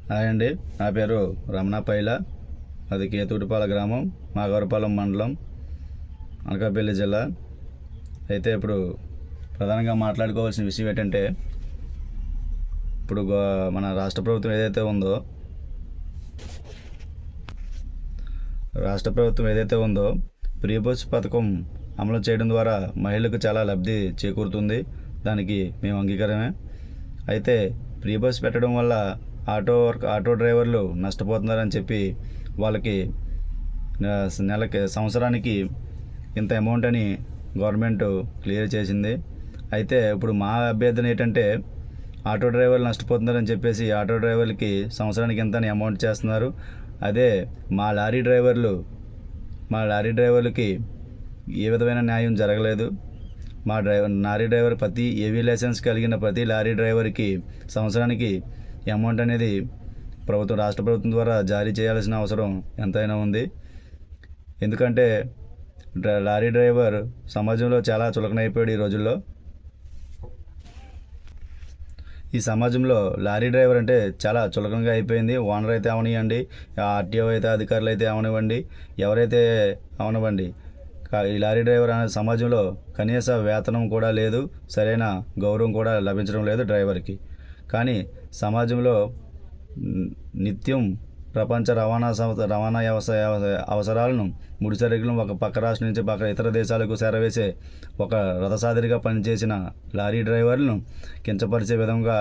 Hi అండి, నా పేరు రమణ పైల. అది కేతుడిపాల గ్రామం, మాగవరపాలెం మండలం, అనకాపల్లి జిల్లా. అయితే ఇప్పుడు ప్రధానంగా మాట్లాడుకోవాల్సిన విషయం ఏంటంటే, ఇప్పుడు మన రాష్ట్ర ప్రభుత్వం ఏదైతే ఉందో ప్రియబస్ పథకం అమలు చేయడం ద్వారా మహిళలకు చాలా లబ్ధి చేకూరుతుంది. దానికి మేము అంగీకారమే. అయితే ప్రియబస్ పెట్టడం వల్ల ఆటో డ్రైవర్లు నష్టపోతున్నారని చెప్పి వాళ్ళకి సంవత్సరానికి ఇంత అమౌంట్ అని గవర్నమెంట్ క్లియర్ చేసింది. అయితే ఇప్పుడు మా అభ్యర్థన ఏంటంటే, ఆటో డ్రైవర్లు నష్టపోతున్నారని చెప్పేసి ఆటో డ్రైవర్లకి సంవత్సరానికి ఎంత అని అమౌంట్ చేస్తున్నారు. అదే మా లారీ డ్రైవర్లకి ఏ విధమైన న్యాయం జరగలేదు. లారీ డ్రైవర్ ప్రతి ఏవీ లైసెన్స్ కలిగిన ప్రతి లారీ డ్రైవర్కి సంవత్సరానికి అమౌంట్ అనేది రాష్ట్ర ప్రభుత్వం ద్వారా జారీ చేయాల్సిన అవసరం ఎంతైనా ఉంది. ఎందుకంటే లారీ డ్రైవర్ సమాజంలో చాలా చులకనైపోయాడు ఈ రోజుల్లో. ఈ సమాజంలో లారీ డ్రైవర్ అంటే చాలా చులకనగా అయిపోయింది. ఓనర్ అయితే అవనివ్వండి, ఆర్టీఓ అయితే అధికారులు అయితే అవనివ్వండి, ఎవరైతే అవనివ్వండి, ఈ లారీ డ్రైవర్ అనే సమాజంలో కనీస వేతనం కూడా లేదు, సరైన గౌరవం కూడా లభించడం లేదు డ్రైవర్కి. కానీ సమాజంలో నిత్యం ప్రపంచ రవాణా వ్యవసాయ అవసరాలను ముడిసరుకులను ఒక పక్క రాష్ట్రం నుంచి పక్క ఇతర దేశాలకు చేరవేసే ఒక రథసారిగా పనిచేసిన లారీ డ్రైవర్లను కించపరిచే విధంగా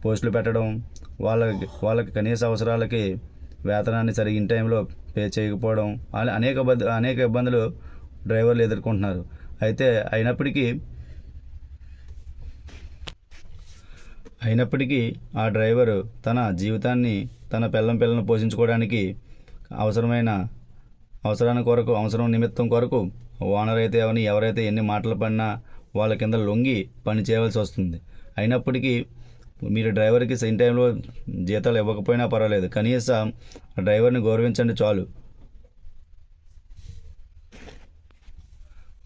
పోస్టులు పెట్టడం, వాళ్ళకి కనీస అవసరాలకి వేతనాన్ని సరిగ్గా ఇన్ టైంలో పే చేయకపోవడం, అనేక ఇబ్బందులు డ్రైవర్లు ఎదుర్కొంటున్నారు. అయితే అయినప్పటికీ ఆ డ్రైవరు తన జీవితాన్ని, తన పిల్లలను పోషించుకోవడానికి అవసరం నిమిత్తం కొరకు ఓనర్ అయితే ఎవరైతే ఎన్ని మాటలు పడినా వాళ్ళ కింద లొంగి పని చేయవలసి వస్తుంది. అయినప్పటికీ మీరు డ్రైవర్కి ఇన్ టైంలో జీతాలు ఇవ్వకపోయినా పర్వాలేదు, కనీసం డ్రైవర్ని గౌరవించండి చాలు.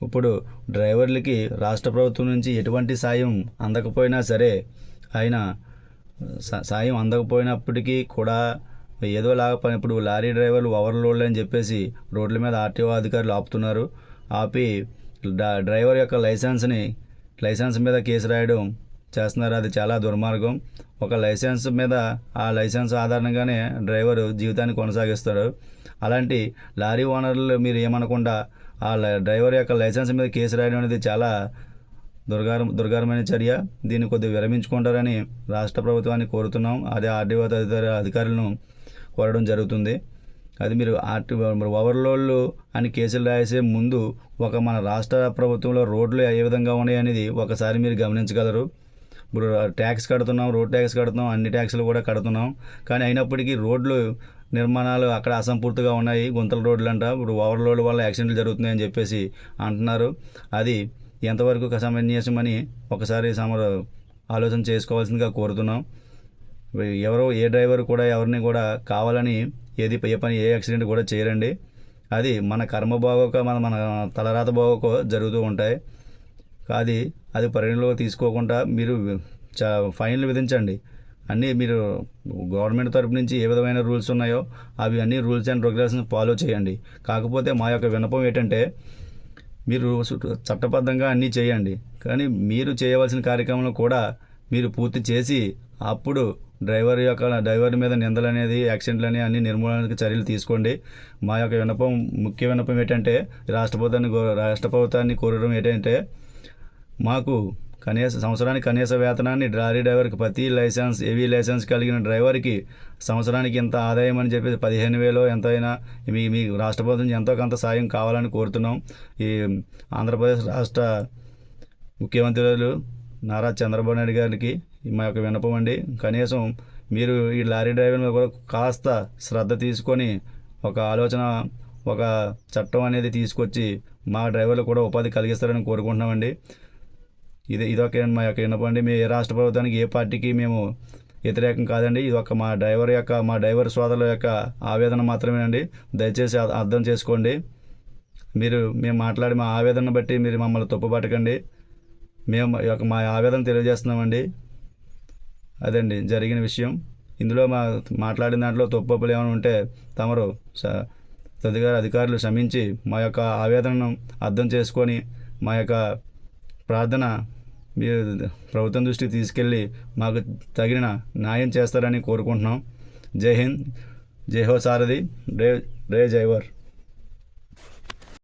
ఇప్పుడు డ్రైవర్లకి రాష్ట్ర ప్రభుత్వం నుంచి ఎటువంటి సాయం అందకపోయినా సరే, సాయం అందకపోయినప్పటికీ కూడా ఏదోలాగా ఇప్పుడు లారీ డ్రైవర్లు ఓవర్లోడ్ అని చెప్పేసి రోడ్ల మీద ఆర్టీఓ అధికారులు ఆపుతున్నారు. ఆపి డ్రైవర్ యొక్క లైసెన్స్ మీద కేసు రాయడం చేస్తున్నారు. అది చాలా దుర్మార్గం. ఒక ఆ లైసెన్స్ ఆధారంగానే డ్రైవరు జీవితాన్ని కొనసాగిస్తాడు. అలాంటి లారీ ఓనర్లు మీరు ఏమనకుండా ఆ డ్రైవర్ యొక్క లైసెన్స్ మీద కేసు రాయడం అనేది చాలా దుర్గారమైన చర్య. దీన్ని కొద్దిగా విరమించుకుంటారని రాష్ట్ర ప్రభుత్వాన్ని కోరుతున్నాం. అదే ఆర్టీఓ అధికారులను కోరడం జరుగుతుంది. అది మీరు ఓవర్లోడ్లు అని కేసులు రాసే ముందు మన రాష్ట్ర ప్రభుత్వంలో రోడ్లు ఏ విధంగా ఉన్నాయి అనేది ఒకసారి మీరు గమనించగలరు. ఇప్పుడు ట్యాక్స్ కడుతున్నాం, రోడ్ ట్యాక్స్ కడుతున్నాం, అన్ని ట్యాక్సులు కూడా కడుతున్నాం. కానీ అయినప్పటికీ రోడ్లు నిర్మాణాలు అక్కడ అసంపూర్తిగా ఉన్నాయి, గుంతల రోడ్లు అంట. ఇప్పుడు ఓవర్లోడ్ వల్ల యాక్సిడెంట్లు జరుగుతున్నాయని చెప్పేసి అంటున్నారు. అది ఎంతవరకు సమంజసమని ఒకసారి ఆలోచన చేసుకోవాల్సిందిగా కోరుతున్నాం. ఏ డ్రైవర్ కూడా ఎవరిని కూడా కావాలని ఏ యాక్సిడెంట్ కూడా చేయరండి. అది మన కర్మ బాగోక మన తలరాత బాగోక జరుగుతూ ఉంటాయి. అది పరిగణలో తీసుకోకుండా మీరు ఫైన్లు విధించండి. అన్నీ మీరు గవర్నమెంట్ తరపు నుంచి ఏ విధమైన రూల్స్ ఉన్నాయో అవి అన్ని రూల్స్ అండ్ రెగ్యులేషన్స్ ఫాలో చేయండి. కాకపోతే మా యొక్క విన్నపం ఏంటంటే, మీరు చట్టబద్ధంగా అన్నీ చేయండి, కానీ మీరు చేయవలసిన కార్యక్రమాలను కూడా మీరు పూర్తి చేసి అప్పుడు డ్రైవర్ మీద నిందలు అనేది, యాక్సిడెంట్లు అన్ని నిర్మూలనకు చర్యలు తీసుకోండి. మా యొక్క ముఖ్య విన్నపం ఏంటంటే, రాష్ట్ర ప్రభుత్వాన్ని కోరడం ఏంటంటే, మాకు సంవత్సరానికి కనీస వేతనాన్ని లారీ డ్రైవర్కి ప్రతి ఏవీ లైసెన్స్ కలిగిన డ్రైవర్కి సంవత్సరానికి ఇంత ఆదాయం అని చెప్పేసి 15,000 ఎంతైనా మీ రాష్ట్ర ప్రభుత్వం ఎంతో కొంత సాయం కావాలని కోరుతున్నాం. ఈ ఆంధ్రప్రదేశ్ రాష్ట్ర ముఖ్యమంత్రులు నారా చంద్రబాబు నాయుడు గారికి మా యొక్క విన్నపం అండి. కనీసం మీరు ఈ లారీ డ్రైవర్ మీద కూడా కాస్త శ్రద్ధ తీసుకొని ఒక చట్టం అనేది తీసుకొచ్చి మా డ్రైవర్లు కూడా ఉపాధి కలిగిస్తారని కోరుకుంటున్నామండి. ఇదొక మా యొక్క విన్నపం. మీ రాష్ట్ర ప్రభుత్వానికి ఏ పార్టీకి మేము వ్యతిరేకం కాదండి. ఇది ఒక మా డ్రైవర్ సోదరుల యొక్క ఆవేదన మాత్రమేనండి. దయచేసి అర్థం చేసుకోండి. మేము మాట్లాడి మా ఆవేదనను బట్టి మీరు మమ్మల్ని తప్పుపట్టకండి. మేము మా ఆవేదన తెలియజేస్తున్నామండి. అదండి జరిగిన విషయం. ఇందులో మాట్లాడిన దాంట్లో తప్పులు ఏమైనా ఉంటే తమరు అధికారులు క్షమించి మా యొక్క ఆవేదనను అర్థం చేసుకొని మా యొక్క ప్రార్థన మీరు ప్రభుత్వం దృష్టికి తీసుకెళ్ళి మాకు తగిన న్యాయం చేస్తారని కోరుకుంటున్నాం. జై హింద్, జై హో సారథి, రే జైవర్.